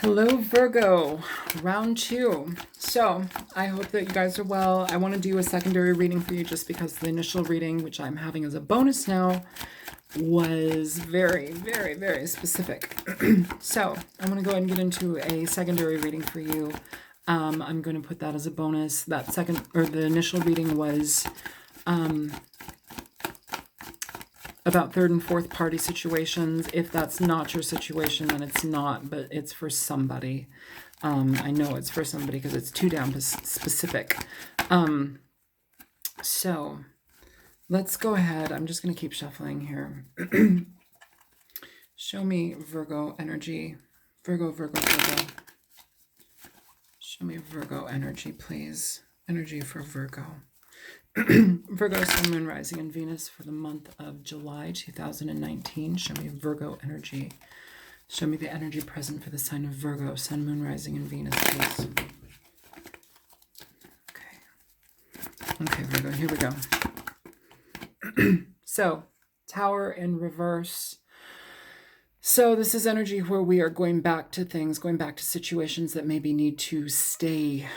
Hello, Virgo, round two. So I hope that you guys are well. I want to do a secondary reading for you just because the initial reading, which I'm having as a bonus now, was very, very, very specific. So I'm going to go ahead and get into a secondary reading for you. I'm going to put that as a bonus. That second, or the initial reading was about third and fourth party situations. If that's not your situation, then it's not, but it's for somebody. I know it's for somebody because it's too damn specific. So let's go ahead. I'm just going to keep shuffling here. Show me Virgo energy. Virgo. Show me Virgo energy, please. Energy for Virgo. Virgo, Sun, Moon, Rising, and Venus for the month of July 2019. Show me Virgo energy. Show me the energy present for the sign of Virgo, Sun, Moon, Rising, and Venus, please. Okay, Virgo, here we go. So, Tower in reverse. So this is energy where we are going back to things, going back to situations that maybe need to stay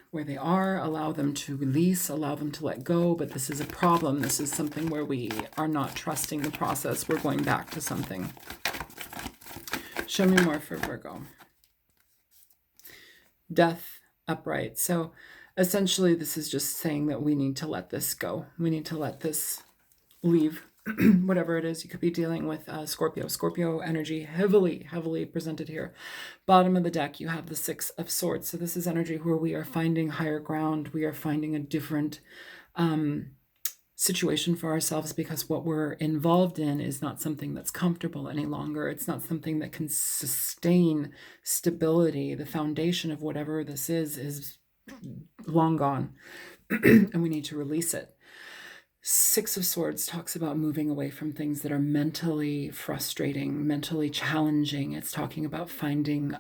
where they are, allow them to release, allow them to let go. But this is a problem. This is something where we are not trusting the process. We're going back to something. Show me more for Virgo. Death upright. So essentially, this is just saying that we need to let this go. We need to let this leave. Whatever it is, you could be dealing with Scorpio energy, heavily presented here. Bottom of the deck, you have the Six of Swords. So this is energy where we are finding higher ground. We are finding a different situation for ourselves because what we're involved in is not something that's comfortable any longer. It's not something that can sustain stability. The foundation of whatever this is long gone, and we need to release it. Six of Swords talks about moving away from things that are mentally frustrating, mentally challenging. It's talking about finding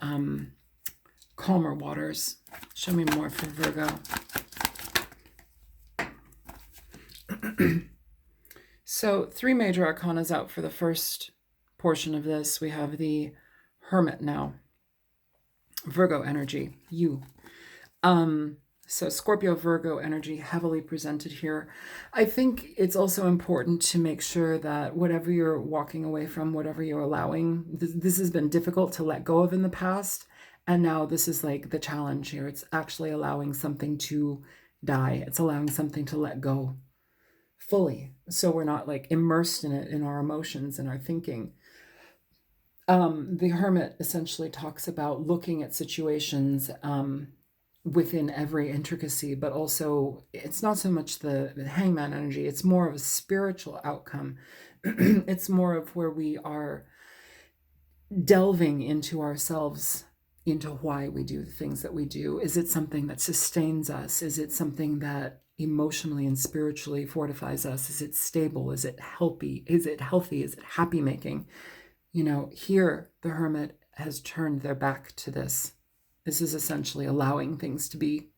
calmer waters. Show me more for Virgo. So 3 major arcanas out for the first portion of this. We have the Hermit now. Virgo energy, you. So Scorpio, Virgo energy heavily presented here. I think it's also important to make sure that whatever you're walking away from, whatever you're allowing, this has been difficult to let go of in the past. And now this is like the challenge here. It's actually allowing something to die. It's allowing something to let go fully. So we're not like immersed in it, in our emotions and our thinking. The Hermit essentially talks about looking at situations, within every intricacy, but also it's not so much the Hangman energy. It's more of a spiritual outcome. It's more of where we are delving into ourselves, into why we do the things that we do. Is it something that sustains us? Is it something that emotionally and spiritually fortifies us? Is it stable? Is it healthy? Is it healthy? Is it happy making? You know, here the Hermit has turned their back to this. This is essentially allowing things to be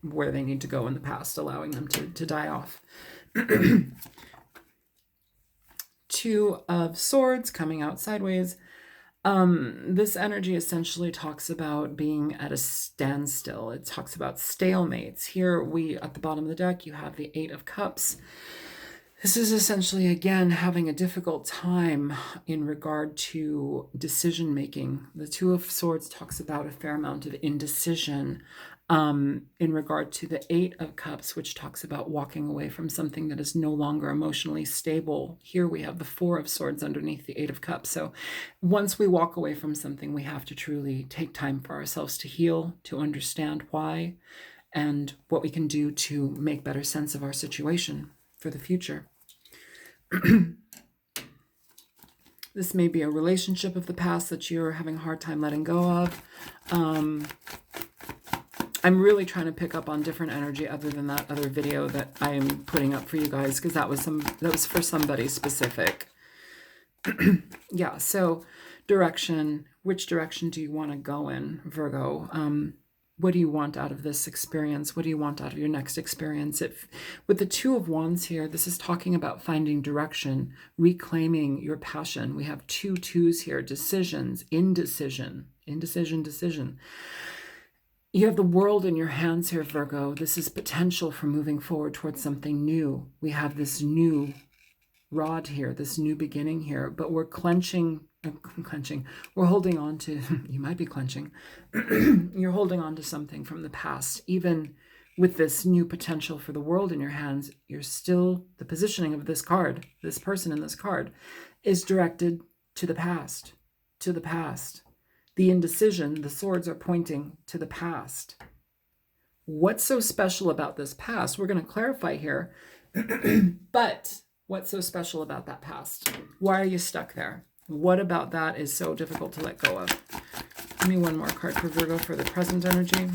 where they need to go in the past, allowing them to die off. 2 of Swords coming out sideways. This energy essentially talks about being at a standstill. It talks about stalemates. Here at the bottom of the deck, you have the 8 of Cups. This is essentially, again, having a difficult time in regard to decision making. The 2 of Swords talks about a fair amount of indecision in regard to the 8 of Cups, which talks about walking away from something that is no longer emotionally stable. Here we have the 4 of Swords underneath the 8 of Cups. So once we walk away from something, we have to truly take time for ourselves to heal, to understand why, and what we can do to make better sense of our situation for the future. This may be a relationship of the past that you're having a hard time letting go of. I'm really trying to pick up on different energy other than that other video that I am putting up for you guys, because that was for somebody specific. Yeah, so direction. Which direction do you want to go in, Virgo? What do you want out of this experience? What do you want out of your next experience? With the Two of Wands here, this is talking about finding direction, reclaiming your passion. We have two twos here, decisions, indecision, decision. You have the world in your hands here, Virgo. This is potential for moving forward towards something new. We have this new rod here, this new beginning here, but we're clenching, we're holding on to, you might be clenching, you're holding on to something from the past. Even with this new potential for the world in your hands, you're still, the positioning of this card, this person in this card, is directed to the past, to the past. The indecision, the swords are pointing to the past. What's so special about this past? We're going to clarify here, but what's so special about that past? Why are you stuck there? What about that is so difficult to let go of? Give me one more card for Virgo for the present energy.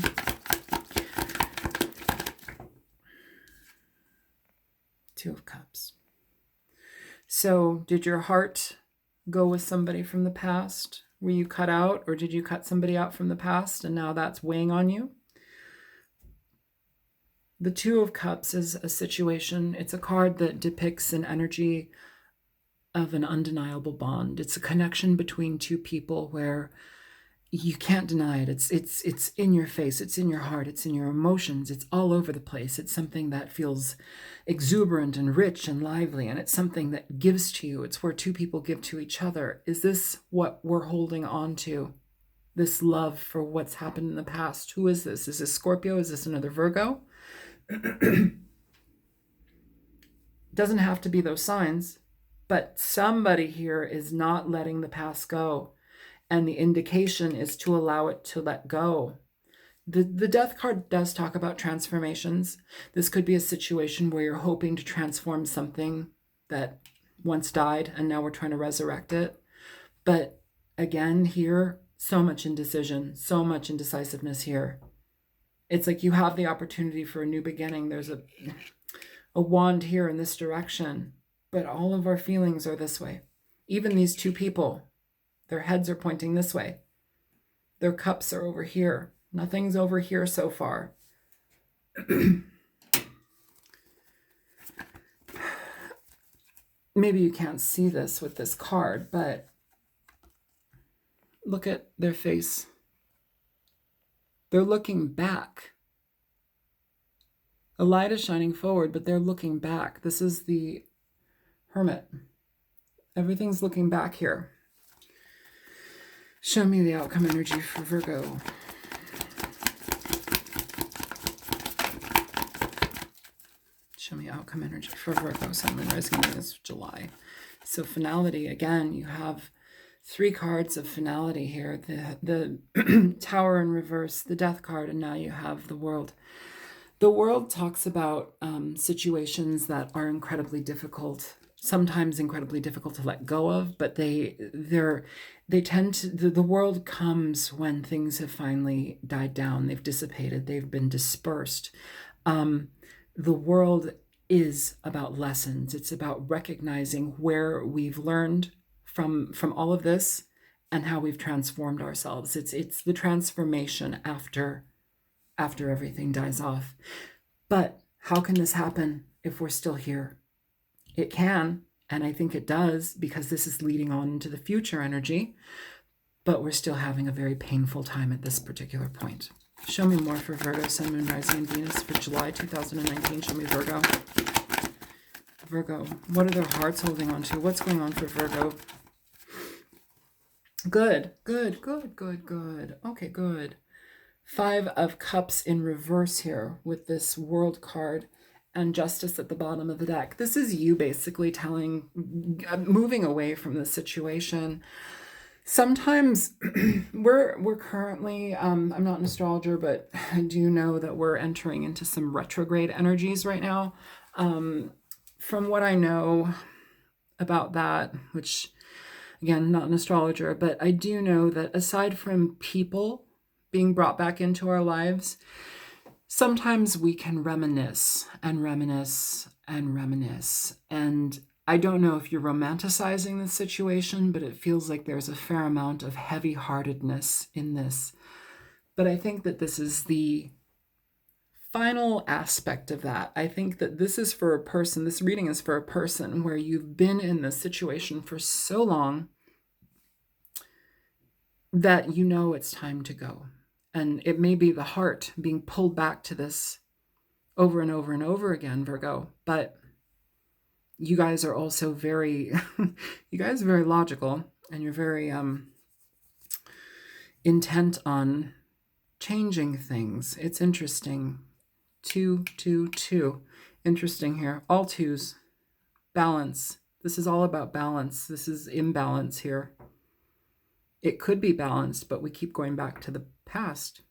Two of Cups. So did your heart go with somebody from the past? Were you cut out, or did you cut somebody out from the past and now that's weighing on you? The Two of Cups is a situation. It's a card that depicts an energy of an undeniable bond. It's a connection between two people where you can't deny it. It's in your face. It's in your heart. It's in your emotions. It's all over the place. It's something that feels exuberant and rich and lively, and it's something that gives to you. It's where two people give to each other. Is this what we're holding on to? This love for what's happened in the past? Who is this? Is this Scorpio? Is this another Virgo? Doesn't have to be those signs, but somebody here is not letting the past go, and the indication is to allow it to let go. The Death card does talk about transformations. This could be a situation where you're hoping to transform something that once died and now we're trying to resurrect it. But again, here, so much indecision, so much indecisiveness here. It's like you have the opportunity for a new beginning. There's a wand here in this direction, but all of our feelings are this way. Even these two people, their heads are pointing this way. Their cups are over here. Nothing's over here so far. Maybe you can't see this with this card, but look at their face. They're looking back. The light is shining forward, but they're looking back. This is the Hermit. Everything's looking back here. Show me the outcome energy for Virgo. Show me outcome energy for Virgo, Sun, Moon, Rising, Venus, July. So finality, again, you have three cards of finality here. The Tower in reverse, the Death card, and now you have the World. The World talks about situations that are incredibly difficult, sometimes incredibly difficult to let go of, but they tend to, the world comes when things have finally died down, they've dissipated, they've been dispersed. The World is about lessons. It's about recognizing where we've learned from all of this and how we've transformed ourselves. It's the transformation after everything dies off. But how can this happen if we're still here? It can, and I think it does, because this is leading on into the future energy, but we're still having a very painful time at this particular point. Show me more for Virgo, Sun, Moon, Rising, and Venus for July 2019. Show me Virgo. Virgo, what are their hearts holding on to? What's going on for Virgo? Good. Okay, good. 5 of Cups in reverse here with this World card and Justice at the bottom of the deck. This is you basically moving away from the situation. Sometimes we're currently, I'm not an astrologer, but I do know that we're entering into some retrograde energies right now. From what I know about that, which again, not an astrologer, but I do know that aside from people being brought back into our lives, sometimes we can reminisce. And I don't know if you're romanticizing the situation, but it feels like there's a fair amount of heavy-heartedness in this. But I think that this is the final aspect of that. I think that this is for a person, this reading is for a person where you've been in this situation for so long that you know it's time to go. And it may be the heart being pulled back to this over and over and over again, Virgo. But you guys are also very, you guys are very logical, and you're very intent on changing things. It's interesting. 2, 2, 2. Interesting here. All twos. Balance. This is all about balance. This is imbalance here. It could be balanced, but we keep going back to the past.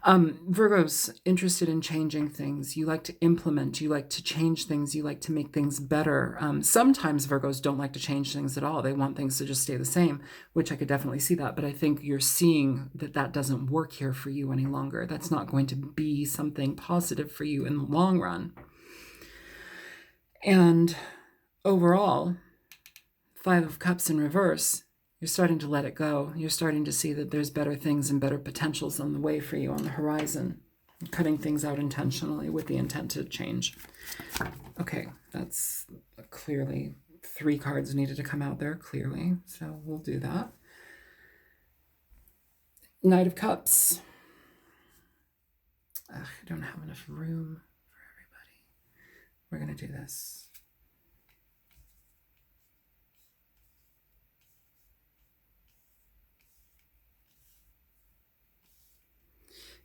Virgo's interested in changing things. You like to implement, you like to change things, you like to make things better. Sometimes Virgos don't like to change things at all. They want things to just stay the same, which I could definitely see that. But I think you're seeing that that doesn't work here for you any longer. That's not going to be something positive for you in the long run. And overall, 5 of Cups in reverse, you're starting to let it go. You're starting to see that there's better things and better potentials on the way for you on the horizon. You're cutting things out intentionally with the intent to change. Okay, that's clearly 3 cards needed to come out there, clearly. So we'll do that. Knight of Cups. I don't have enough room for everybody. We're going to do this.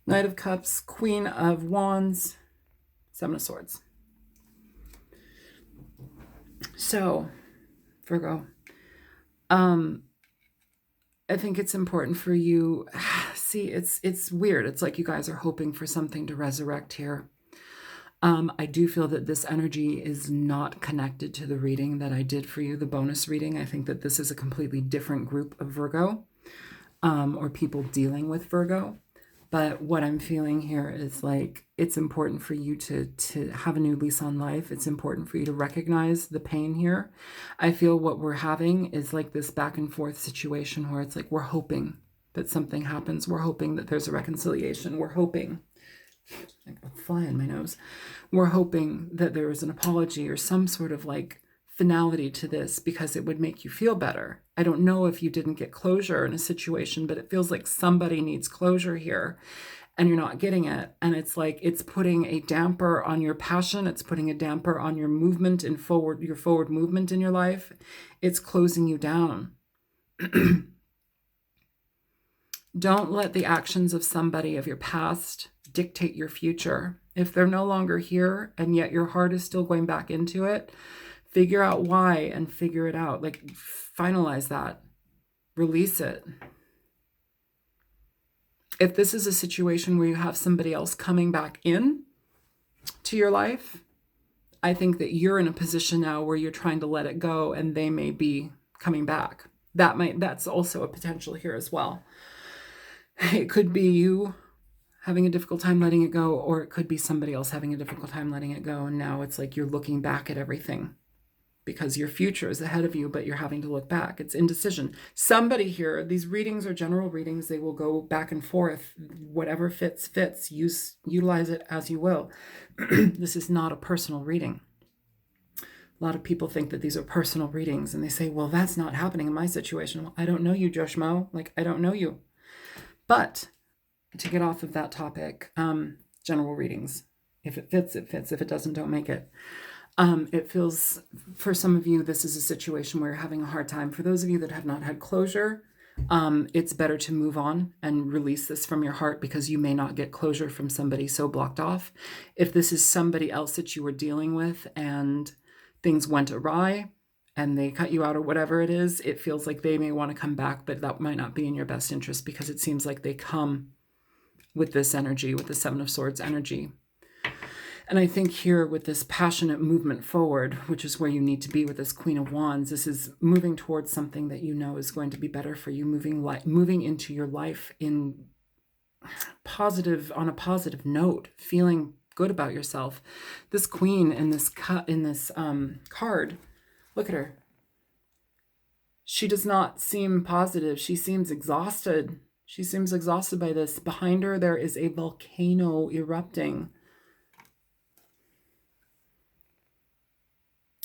Knight of Cups, Queen of Wands, 7 of Swords. So, Virgo, I think it's important for you. See, it's weird. It's like you guys are hoping for something to resurrect here. I do feel that this energy is not connected to the reading that I did for you, the bonus reading. I think that this is a completely different group of Virgo, or people dealing with Virgo. But what I'm feeling here is like, it's important for you to have a new lease on life. It's important for you to recognize the pain here. I feel what we're having is like this back and forth situation where it's like, we're hoping that something happens. We're hoping that there's a reconciliation. We're hoping, I got a fly in my nose. We're hoping that there is an apology or some sort of like finality to this because it would make you feel better. I don't know if you didn't get closure in a situation, but it feels like somebody needs closure here and you're not getting it. And it's like, it's putting a damper on your passion. It's putting a damper on your movement and your forward movement in your life. It's closing you down. Don't let the actions of somebody of your past dictate your future. If they're no longer here and yet your heart is still going back into it, figure out why and figure it out. Like, finalize that. Release it. If this is a situation where you have somebody else coming back in to your life, I think that you're in a position now where you're trying to let it go and they may be coming back. That's also a potential here as well. It could be you having a difficult time letting it go, or it could be somebody else having a difficult time letting it go. And now it's like you're looking back at everything because your future is ahead of you, but you're having to look back. It's indecision. Somebody here, these readings are general readings. They will go back and forth. Whatever fits. Utilize it as you will. This is not a personal reading. A lot of people think that these are personal readings and they say, well, that's not happening in my situation. Well, I don't know you, Josh Mo. Like, I don't know you. But to get off of that topic, general readings. If it fits, it fits. If it doesn't, don't make it. It feels, for some of you, this is a situation where you're having a hard time. For those of you that have not had closure, it's better to move on and release this from your heart because you may not get closure from somebody so blocked off. If this is somebody else that you were dealing with and things went awry and they cut you out or whatever it is, it feels like they may want to come back, but that might not be in your best interest because it seems like they come with this energy, with the 7 of Swords energy. And I think here with this passionate movement forward, which is where you need to be with this Queen of Wands, this is moving towards something that you know is going to be better for you, moving into your life in on a positive note, feeling good about yourself. This Queen in this card, look at her. She does not seem positive. She seems exhausted. She seems exhausted by this. Behind her, there is a volcano erupting.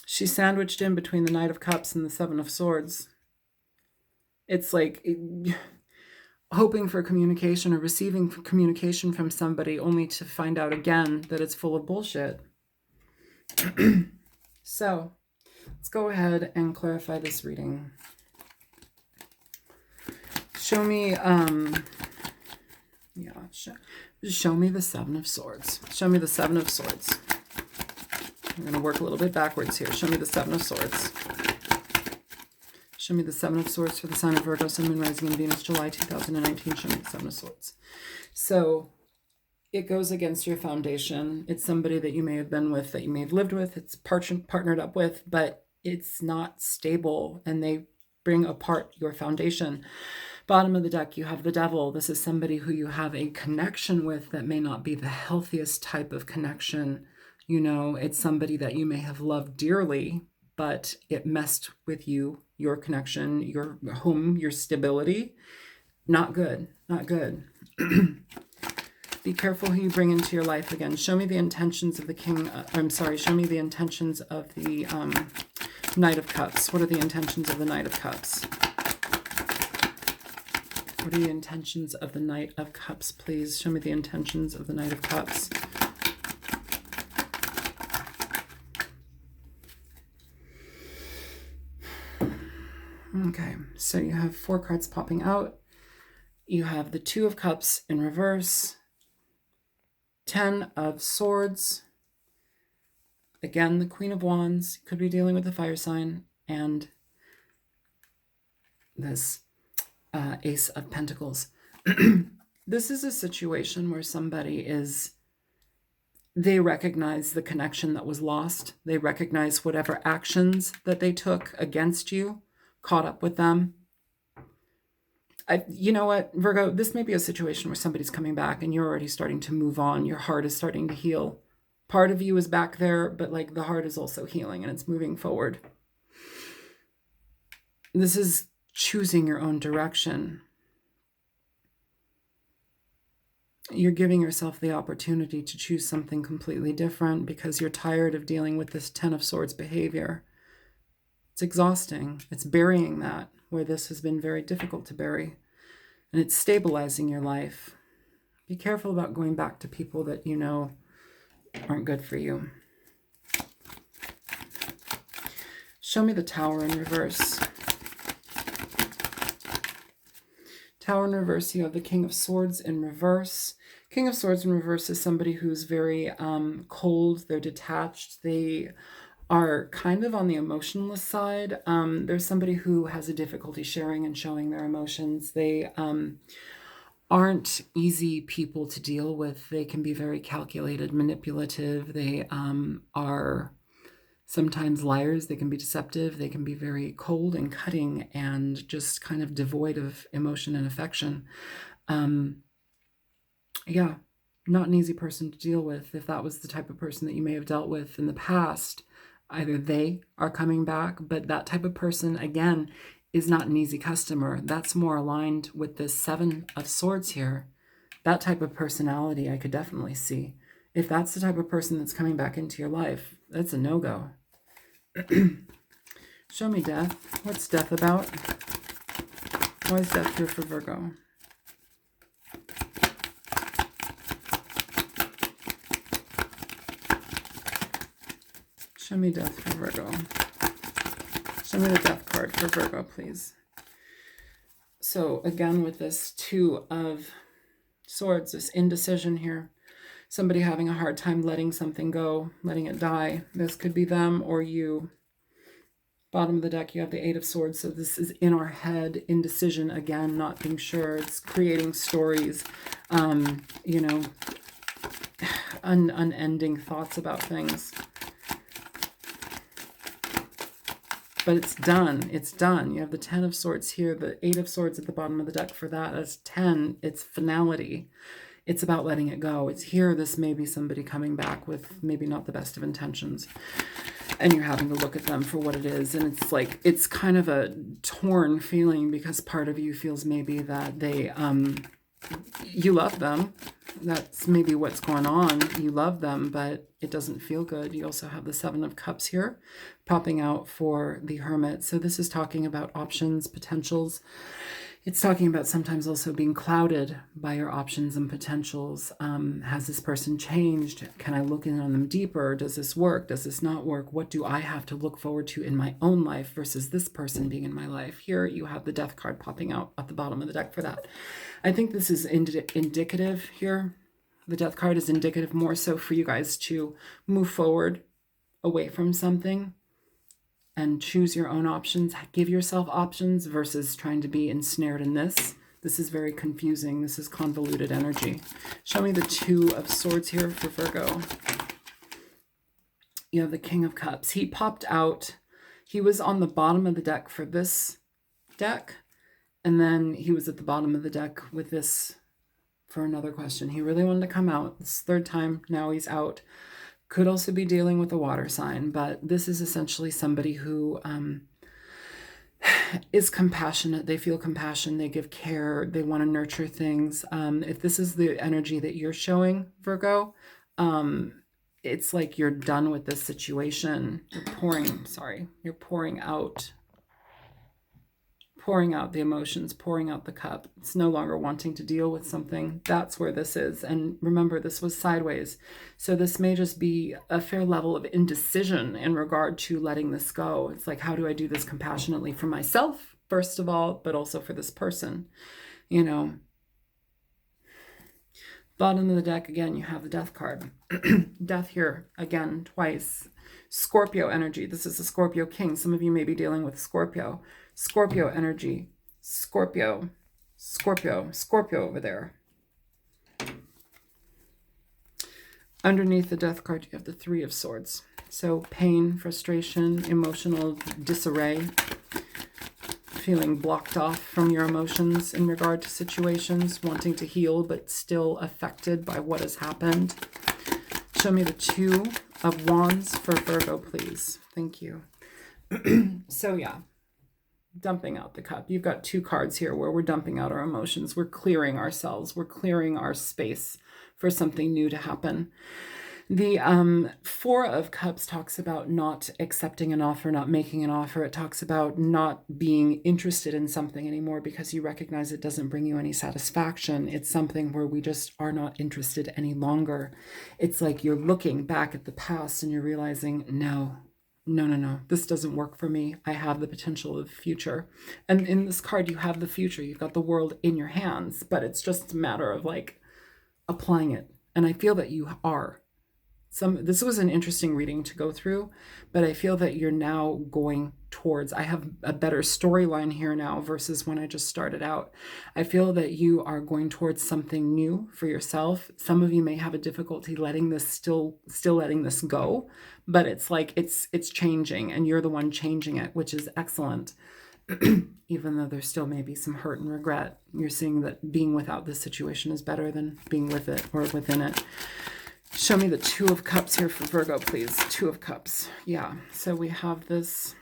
She's sandwiched in between the Knight of Cups and the Seven of Swords. It's like hoping for communication or receiving communication from somebody only to find out again that it's full of bullshit. So let's go ahead and clarify this reading. Show me, show me the Seven of Swords. Show me the Seven of Swords. I'm going to work a little bit backwards here. Show me the Seven of Swords. Show me the Seven of Swords for the sign of Virgo, Sun, Moon, Rising, and Venus, July 2019. Show me the Seven of Swords. So it goes against your foundation. It's somebody that you may have been with, that you may have lived with. It's partnered up with, but it's not stable, and they bring apart your foundation. Bottom of the deck, you have the Devil. This is somebody who you have a connection with that may not be the healthiest type of connection. You know, it's somebody that you may have loved dearly, but it messed with you, your connection, your home, your stability. Not good, not good. Be careful who you bring into your life again. Show me the intentions of the show me the intentions of the Knight of Cups. What are the intentions of the Knight of Cups? What are the intentions of the Knight of Cups, please? Show me the intentions of the Knight of Cups. Okay, so you have 4 cards popping out. You have the Two of Cups in reverse, 10 of Swords, again, the Queen of Wands, could be dealing with a fire sign, and this Ace of Pentacles. This is a situation where somebody they recognize the connection that was lost. They recognize whatever actions that they took against you caught up with them. You know what, Virgo, this may be a situation where somebody's coming back and you're already starting to move on. Your heart is starting to heal. Part of you is back there, but like the heart is also healing and it's moving forward. This is choosing your own direction. You're giving yourself the opportunity to choose something completely different because you're tired of dealing with this 10 of Swords behavior. It's exhausting. It's burying that where this has been very difficult to bury. And it's stabilizing your life. Be careful about going back to people that you know aren't good for you. Show me the Tower in reverse. Tower in reverse, you have the King of Swords in reverse. King of Swords in reverse is somebody who's very cold. They're detached. They are kind of on the emotionless side. There's somebody who has a difficulty sharing and showing their emotions. They aren't easy people to deal with. They can be very calculated, manipulative. They are sometimes liars. They can be deceptive. They can be very cold and cutting and just kind of devoid of emotion and affection. Yeah, not an easy person to deal with. If that was the type of person that you may have dealt with in the past, either they are coming back, but that type of person, again, is not an easy customer. That's more aligned with this 7 of Swords here. That type of personality I could definitely see. If that's the type of person that's coming back into your life, that's a no-go. Show me death. What's death about? Why is death here for Virgo? Show me death for Virgo. Show me the death card for Virgo, please. So again, with this 2 of Swords, this indecision here. Somebody having a hard time letting something go, letting it die. This could be them or you. Bottom of the deck, you have the 8 of Swords. So this is in our head, indecision again, not being sure. It's creating stories, you know, unending thoughts about things. But it's done. It's done. You have the 10 of Swords here, the 8 of Swords at the bottom of the deck for that. As 10, it's finality. It's about letting it go. It's here. This may be somebody coming back with maybe not the best of intentions. and you're having to look at them for what it is. And it's like, it's kind of a torn feeling, because part of you feels maybe that they, you love them. That's maybe what's going on. You love them, but it doesn't feel good. You also have the Seven of Cups here popping out for the Hermit. So this is talking about options, potentials. It's talking about sometimes also being clouded by your options and potentials. Has this person changed? Can I look in on them deeper? Does this work? Does this not work? What do I have to look forward to in my own life versus this person being in my life? Here you have the Death card popping out at the bottom of the deck for that. I think this is indicative here. The Death card is indicative more so for you guys to move forward away from something and choose your own options, give yourself options versus trying to be ensnared in this. This is very confusing. This is convoluted energy. Show me the Two of Swords here for Virgo. You have the King of Cups. He popped out. He was on the bottom of the deck for this deck, and then he was at the bottom of the deck with this for another question. He really wanted to come out. This third time, now he's out. Could also be dealing with a water sign, but this is essentially somebody who is compassionate. They feel compassion. They give care. They want to nurture things. If this is the energy that you're showing, Virgo, it's like you're done with this situation. You're pouring out the emotions, pouring out the cup. It's no longer wanting to deal with something. That's where this is. And remember, this was sideways. So this may just be a fair level of indecision in regard to letting this go. It's like, how do I do this compassionately for myself, first of all, but also for this person? You know, bottom of the deck, again, you have the Death card. Death here, again, twice. Scorpio energy. This is the Scorpio King. Some of you may be dealing with Scorpio. Scorpio energy. Scorpio over there. Underneath the Death card, you have the Three of Swords. So pain, frustration, emotional disarray, feeling blocked off from your emotions in regard to situations, wanting to heal, but still affected by what has happened. Show me the Two of Wands for Virgo, please. Thank you. So yeah, dumping out the cup. You've got two cards here where we're dumping out our emotions. We're clearing ourselves. We're clearing our space for something new to happen. The Four of Cups talks about not accepting an offer, not making an offer. It talks about not being interested in something anymore because you recognize it doesn't bring you any satisfaction. It's something where we just are not interested any longer. It's like you're looking back at the past and you're realizing, no, this doesn't work for me. I have the potential of the future. And in this card, you have the future. You've got the world in your hands, but it's just a matter of like applying it. And I feel that you are. This was an interesting reading to go through, but I feel that you're now going towards, I have a better storyline here now versus when I just started out. I feel that you are going towards something new for yourself. Some of you may have a difficulty letting this still letting this go, but it's like it's changing and you're the one changing it, which is excellent. Even though there still may be some hurt and regret, you're seeing that being without this situation is better than being with it or within it. Show me the Two of Cups here for Virgo, please. Two of Cups. Yeah. So we have this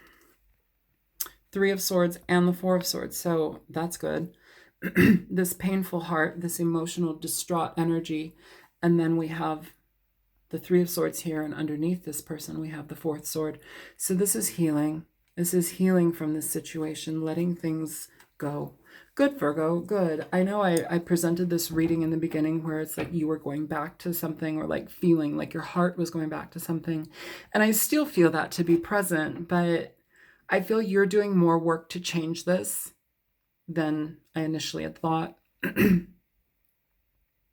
Three of Swords and the Four of Swords. So that's good. This painful heart, this emotional distraught energy. And then we have the Three of Swords here. And underneath this person, we have the Fourth Sword. So this is healing. This is healing from this situation, letting things go. Good, Virgo, good. I know I presented this reading in the beginning where it's like you were going back to something or like feeling like your heart was going back to something. And I still feel that to be present, but I feel you're doing more work to change this than I initially had thought.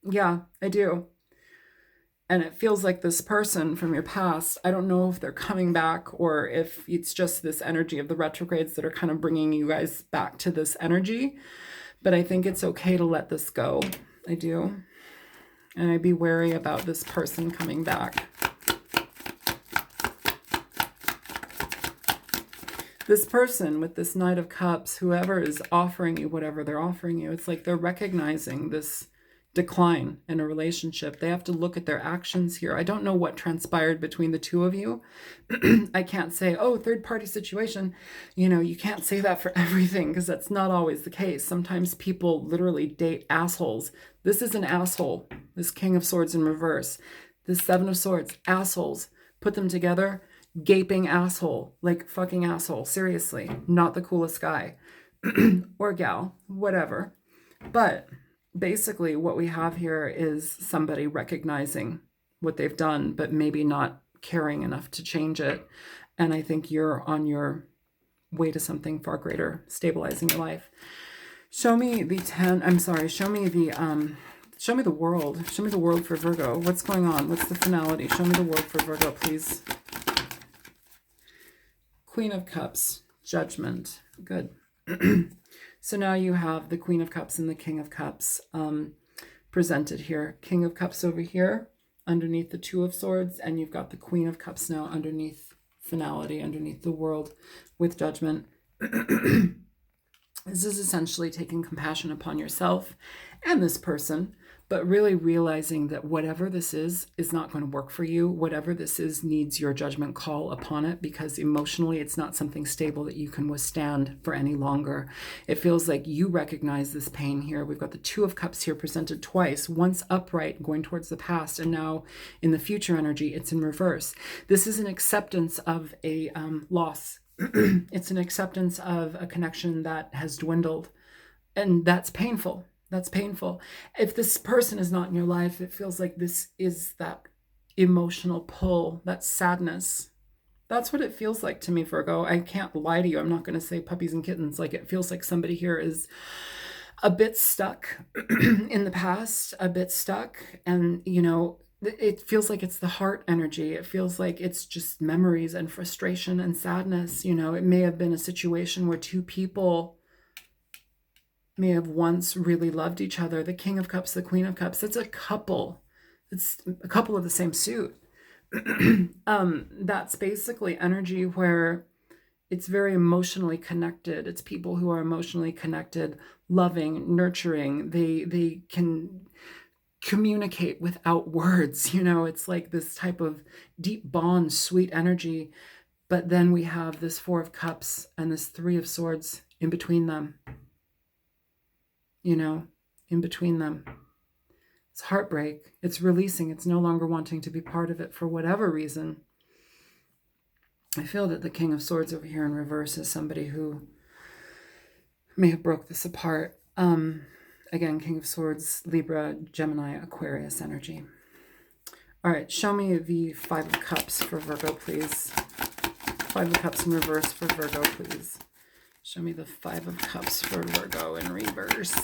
Yeah, I do. And it feels like this person from your past, I don't know if they're coming back or if it's just this energy of the retrogrades that are kind of bringing you guys back to this energy. But I think it's okay to let this go. I do. And I'd be wary about this person coming back. This person with this Knight of Cups, whoever is offering you whatever they're offering you, it's like they're recognizing this decline in a relationship. They have to look at their actions here. I don't know what transpired between the two of you. I can't say, oh, third party situation. You can't say that for everything, because that's not always the case. Sometimes people literally date assholes. This is an asshole. This King of Swords in reverse. This Seven of Swords, assholes. Put them together, gaping asshole. Like fucking asshole. Seriously. Not the coolest guy. Or gal. Whatever. But basically what we have here is somebody recognizing what they've done, but maybe not caring enough to change it. And I think you're on your way to something far greater, stabilizing your life. Show me the show me the world. Show me the world for Virgo. What's going on? What's the finality? Show me the world for Virgo, please. Queen of Cups, Judgment. Good. So now you have the Queen of Cups and the King of Cups presented here. King of Cups over here underneath the Two of Swords, and you've got the Queen of Cups now underneath finality, underneath the world with Judgment. This is essentially taking compassion upon yourself and this person, but really realizing that whatever this is not going to work for you. Whatever this is needs your judgment call upon it, because emotionally it's not something stable that you can withstand for any longer. It feels like you recognize this pain here. We've got the Two of Cups here presented twice, once upright going towards the past, and now in the future energy it's in reverse. This is an acceptance of a loss. It's an acceptance of a connection that has dwindled, and that's painful. That's painful. If this person is not in your life, it feels like this is that emotional pull, that sadness. That's what it feels like to me, Virgo. I can't lie to you. I'm not going to say puppies and kittens. Like, it feels like somebody here is a bit stuck in the past, a bit stuck. And, it feels like it's the heart energy. It feels like it's just memories and frustration and sadness. It may have been a situation where two people may have once really loved each other. The King of Cups, the Queen of Cups, it's a couple. It's a couple of the same suit. That's basically energy where it's very emotionally connected. It's people who are emotionally connected, loving, nurturing. They can communicate without words. It's like this type of deep bond, sweet energy. But then we have this Four of Cups and this Three of Swords in between them. In between them. It's heartbreak. It's releasing. It's no longer wanting to be part of it for whatever reason. I feel that the King of Swords over here in reverse is somebody who may have broke this apart. Again, King of Swords, Libra, Gemini, Aquarius energy. All right, show me the Five of Cups for Virgo, please. Five of Cups in reverse for Virgo, please. Show me the Five of Cups for Virgo in reverse.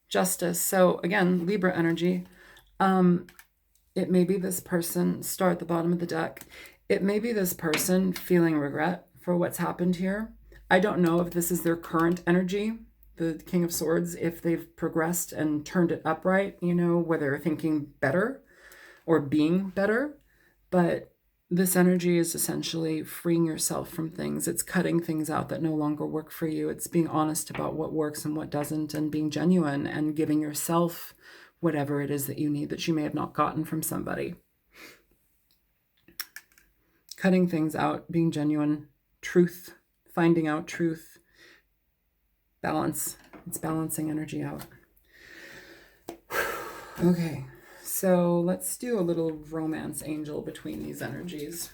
Justice. So again, Libra energy. It may be this person, start at the bottom of the deck. It may be this person feeling regret for what's happened here. I don't know if this is their current energy, the King of Swords, if they've progressed and turned it upright, whether they're thinking better or being better. But this energy is essentially freeing yourself from things. It's cutting things out that no longer work for you. It's being honest about what works and what doesn't, and being genuine and giving yourself whatever it is that you need that you may have not gotten from somebody. Cutting things out, being genuine, truth, finding out truth, balance. It's balancing energy out. Okay. So let's do a little romance angel between these energies.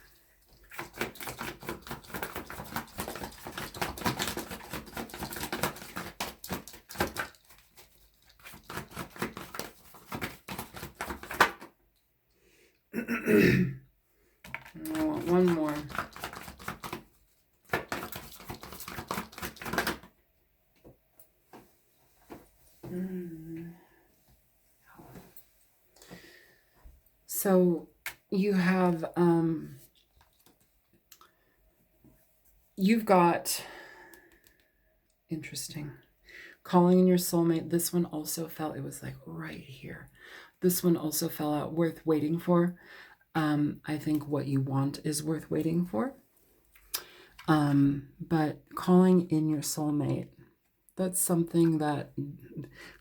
I want one more. So you have, you've got, interesting, calling in your soulmate. This one also felt, it was like right here. This one also fell out, worth waiting for. I think what you want is worth waiting for. But calling in your soulmate, that's something that,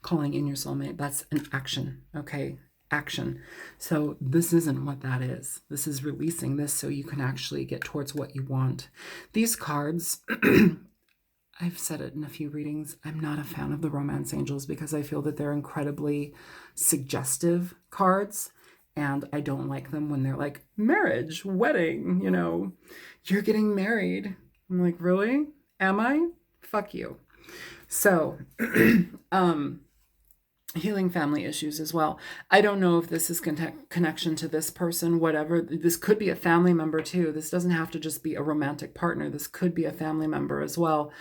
calling in your soulmate, that's an action, okay? Action. So this isn't what that is. This is releasing this so you can actually get towards what you want. These cards, I've said it in a few readings, I'm not a fan of the romance angels because I feel that they're incredibly suggestive cards. And I don't like them when they're like, marriage, wedding, you know, you're getting married. I'm like, really? Am I? Fuck you. So, healing family issues as well. I don't know if this is connection to this person, whatever. This could be a family member too. This doesn't have to just be a romantic partner. This could be a family member as well.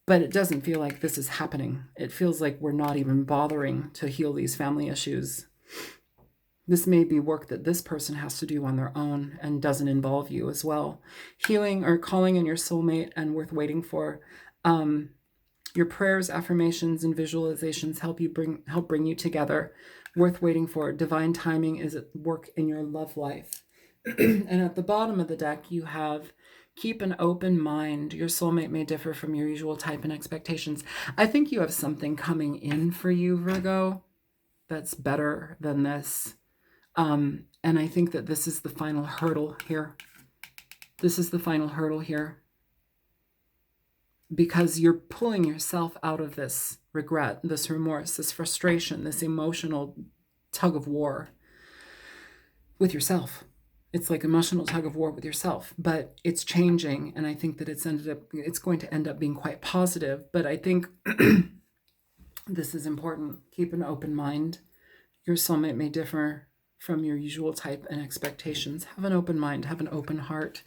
But it doesn't feel like this is happening. It feels like we're not even bothering to heal these family issues. This may be work that this person has to do on their own and doesn't involve you as well. Healing or calling in your soulmate and worth waiting for. Your prayers, affirmations, and visualizations help bring you together. Worth waiting for. Divine timing is at work in your love life. And at the bottom of the deck, you have keep an open mind. Your soulmate may differ from your usual type and expectations. I think you have something coming in for you, Virgo, that's better than this. And I think that this is the final hurdle here. This is the final hurdle here. Because you're pulling yourself out of this regret, this remorse, this frustration, this emotional tug of war with yourself. It's like emotional tug of war with yourself, but it's changing. And I think that it's going to end up being quite positive. But I think this is important. Keep an open mind. Your soulmate may differ from your usual type and expectations. Have an open mind, have an open heart.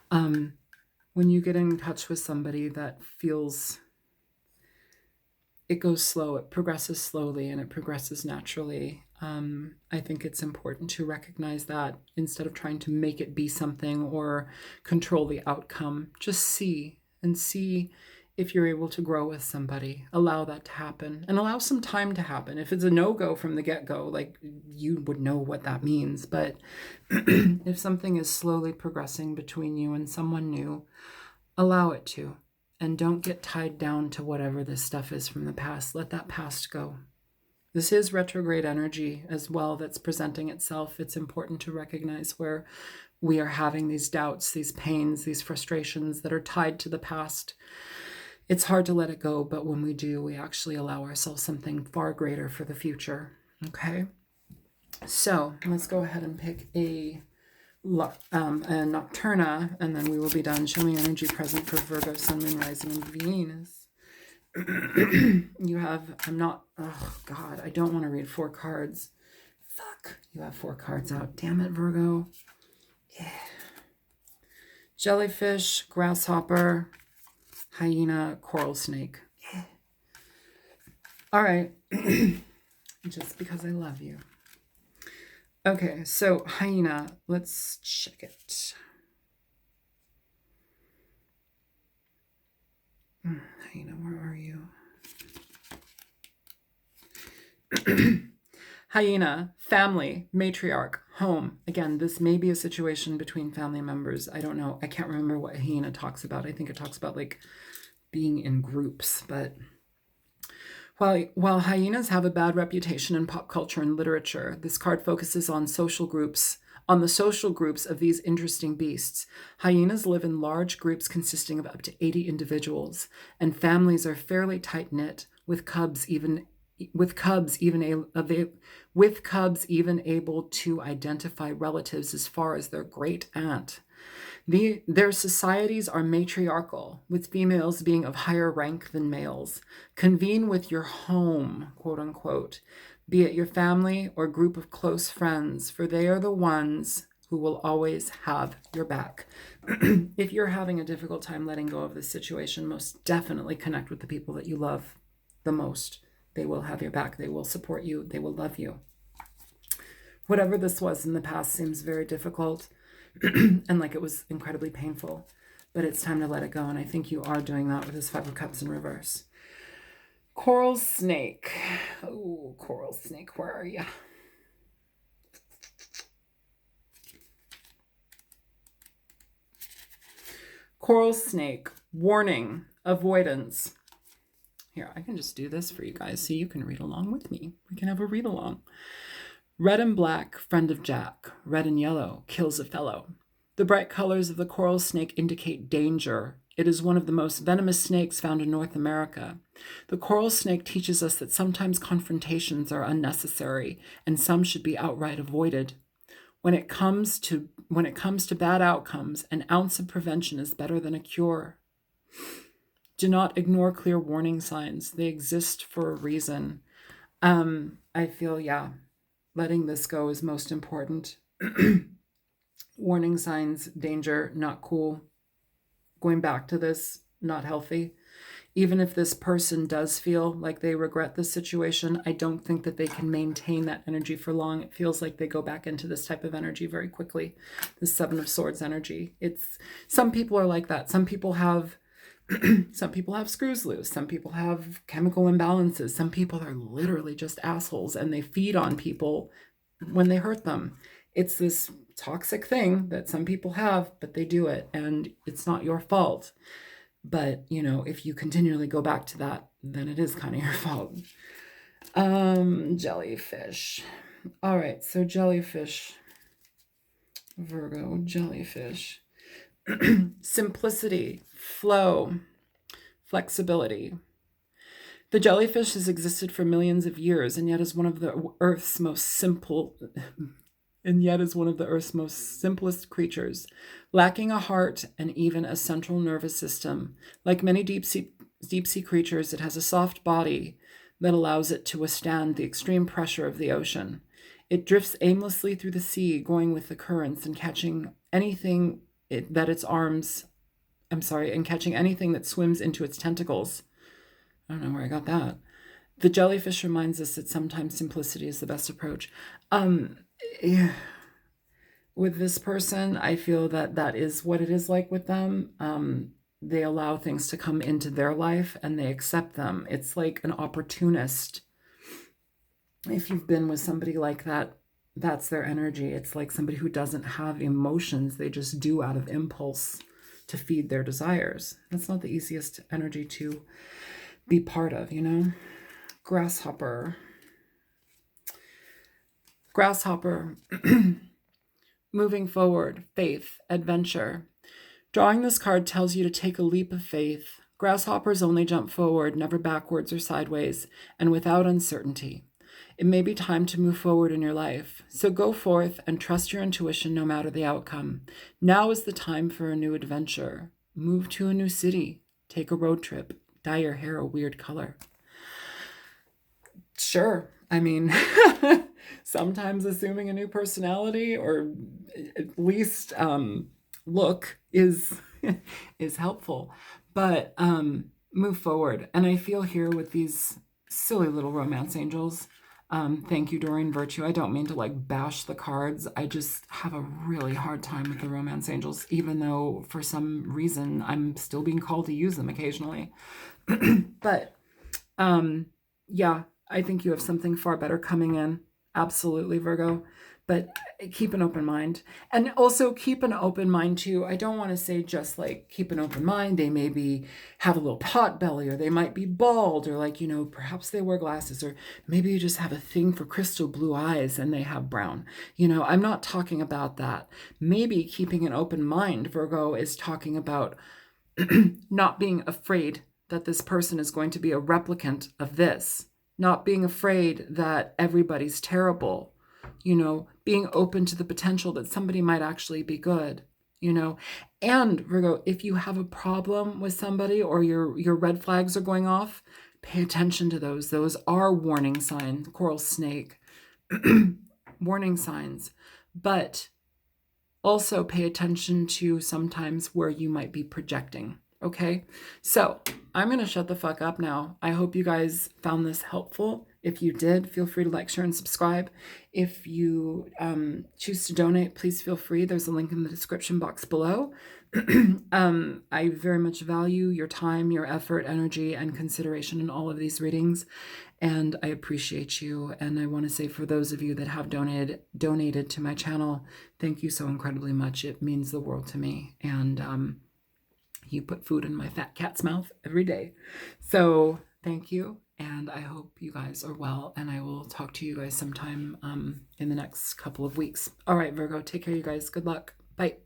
When you get in touch with somebody that feels, it goes slow, it progresses slowly, and it progresses naturally. I think it's important to recognize that instead of trying to make it be something or control the outcome. Just see if you're able to grow with somebody. Allow that to happen and allow some time to happen. If it's a no-go from the get-go, like, you would know what that means. But if something is slowly progressing between you and someone new, allow it to. And don't get tied down to whatever this stuff is from the past. Let that past go. This is retrograde energy as well that's presenting itself. It's important to recognize where we are having these doubts, these pains, these frustrations that are tied to the past. It's hard to let it go, but when we do, we actually allow ourselves something far greater for the future. Okay? So let's go ahead and pick a Nocturna, and then we will be done. Show me energy present for Virgo, Sun, Moon, Rising, and Venus. You have, oh God, I don't want to read 4 cards. Fuck, you have 4 cards out. Damn it, Virgo. Yeah. Jellyfish, grasshopper, hyena, coral snake. Yeah. All right. Just because I love you. Okay, so hyena, let's check it. Hyena, where are you? Hyena, family, matriarch, home. Again, this may be a situation between family members. I don't know. I can't remember what hyena talks about. I think it talks about like being in groups, but while hyenas have a bad reputation in pop culture and literature, this card focuses on the social groups of these interesting beasts. Hyenas live in large groups consisting of up to 80 individuals, and families are fairly tight-knit, with cubs even able to identify relatives as far as their great aunt. Their societies are matriarchal, with females being of higher rank than males. Convene with your home, quote unquote, be it your family or group of close friends, for they are the ones who will always have your back. If you're having a difficult time letting go of this situation, most definitely connect with the people that you love the most. They will have your back. They will support you. They will love you. Whatever this was in the past seems very difficult and like it was incredibly painful, but it's time to let it go. And I think you are doing that with this 5 of Cups in reverse. Coral snake. Oh, coral snake, where are you? Coral snake, warning, avoidance. Here, I can just do this for you guys so you can read along with me. We can have a read along. Red and black, friend of Jack. Red and yellow, kills a fellow. The bright colors of the coral snake indicate danger. It is one of the most venomous snakes found in North America. The coral snake teaches us that sometimes confrontations are unnecessary and some should be outright avoided. When it comes to bad outcomes, an ounce of prevention is better than a cure. Do not ignore clear warning signs. They exist for a reason. I feel, letting this go is most important. Warning signs, danger, not cool. Going back to this, not healthy. Even if this person does feel like they regret this situation, I don't think that they can maintain that energy for long. It feels like they go back into this type of energy very quickly. The Seven of Swords energy. Some people are like that. Some people have screws loose. Some people have chemical imbalances. Some people are literally just assholes and they feed on people when they hurt them. It's this toxic thing that some people have, but they do it and it's not your fault. But, if you continually go back to that, then it is kind of your fault. Jellyfish. All right, so jellyfish. Virgo, jellyfish. Simplicity, flow, flexibility. The jellyfish has existed for millions of years and yet is one of the Earth's most simplest creatures, lacking a heart and even a central nervous system. Like many deep sea creatures, it has a soft body that allows it to withstand the extreme pressure of the ocean. It drifts aimlessly through the sea, going with the currents and catching anything that swims into its tentacles. I don't know where I got that. The jellyfish reminds us that sometimes simplicity is the best approach. With this person, I feel that is what it is like with them. They allow things to come into their life and they accept them. It's like an opportunist. If you've been with somebody like that, that's their energy. It's like somebody who doesn't have emotions. They just do out of impulse to feed their desires. That's not the easiest energy to be part of, Grasshopper. Moving forward, faith, adventure. Drawing this card tells you to take a leap of faith. Grasshoppers only jump forward, never backwards or sideways, and without uncertainty. It may be time to move forward in your life. So go forth and trust your intuition no matter the outcome. Now is the time for a new adventure. Move to a new city. Take a road trip. Dye your hair a weird color. Sure. I mean, sometimes assuming a new personality or at least look is helpful. But move forward. And I feel here with these silly little romance angels. Thank you, Doreen Virtue. I don't mean to bash the cards. I just have a really hard time with the romance angels, even though for some reason I'm still being called to use them occasionally. But I think you have something far better coming in. Absolutely, Virgo. But keep an open mind. And also keep an open mind too. I don't want to say just keep an open mind. They maybe have a little pot belly, or they might be bald, or perhaps they wear glasses, or maybe you just have a thing for crystal blue eyes and they have brown. I'm not talking about that. Maybe keeping an open mind, Virgo, is talking about not being afraid that this person is going to be a replicant of this. Not being afraid that everybody's terrible, being open to the potential that somebody might actually be good, And Virgo, if you have a problem with somebody or your red flags are going off, pay attention to those. Those are warning signs, coral snake, warning signs. But also pay attention to sometimes where you might be projecting. Okay, so I'm going to shut the fuck up now. I hope you guys found this helpful. If you did, feel free to like, share, and subscribe. If you choose to donate, please feel free. There's a link in the description box below. I very much value your time, your effort, energy, and consideration in all of these readings. And I appreciate you. And I want to say for those of you that have donated to my channel, thank you so incredibly much. It means the world to me. And You put food in my fat cat's mouth every day. So thank you. And I hope you guys are well. And I will talk to you guys sometime in the next couple of weeks. All right, Virgo, take care, you guys. Good luck. Bye.